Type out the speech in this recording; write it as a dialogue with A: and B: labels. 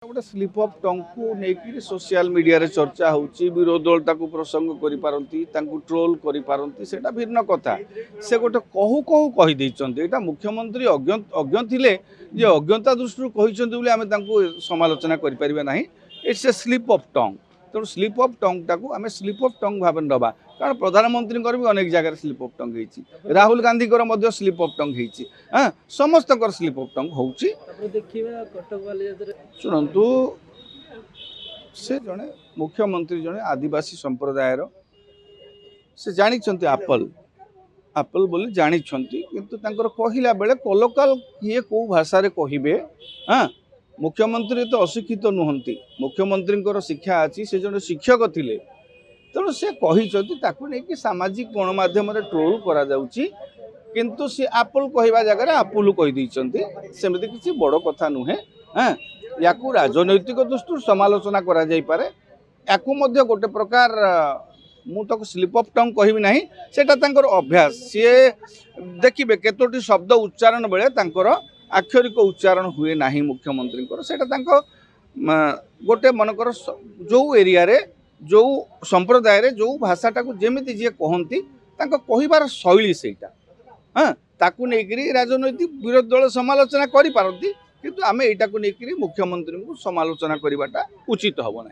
A: गोटे sleep of टंग को लेकिन सोशल मीडिया रे चर्चा होची विरोध दल ताकू प्रसंग करि पारंती ताकू ट्रोल करि पारंती सेटा भिन्न कथा से गोटे कहू कहू कहि दैचंती एटा मुख्यमंत्री अज्ञ थिले जे अज्ञता दृष्टि कहिचंती बोली आमे ताकू समालोचना करि परिबे नाही। इट्स ए स्लीप अफ टंग तेणु स्लीप अफ टंग टाकू आमे स्लीप अफ टंग भाबे नबा कारण प्रधानमंत्री भी अनेक जगह स्लीप अफ टंग होईची राहुल गांधी मध्य स्लीप अफ टंग होईची समस्त स्लीप अफ टंग होउची शुणु से जड़े मुख्यमंत्री जड़े आदिवासी संप्रदाय से जानी आपल आपल बोली जानी किंतु कहला बेले कोलोकाल किए कौ भाषा कहे हाँ मुख्यमंत्री तो अशिक्षित नुहंती मुख्यमंत्री शिक्षा अच्छी से जड़े शिक्षक थिले तेणु से कही सामाजिक गणमाध्यम ट्रोल करा जाउची किंतु से आपल कहवा जगह आपुल कहीदे सेमती किसी बड़ कथा नुहे हाँ या राजनैतिक दृष्टि समालोचना करा जाई पारे याकू मध्य गोटे प्रकार मु तो स्लीप अफ टंग कहबी नाही सेटा तांकर अभ्यास सी देखिए केतोटी शब्द उच्चारण बेले तांकर आक्षरिक उच्चारण हुए नाही मुख्यमंत्री सेटा तांको गोटे मनकर जो एरिया रे जो संप्रदाय रे जो भाषाटा को जेमिति जे कहंती तांको कहिबार शैली सेटा हाँ ताकू नेकरी राजनैतिक विरोध दल समालोचना करि पारंती किंतु आमे एटा को नेकरी मुख्यमंत्री को समालोचना करिबाटा उचित हबो ना।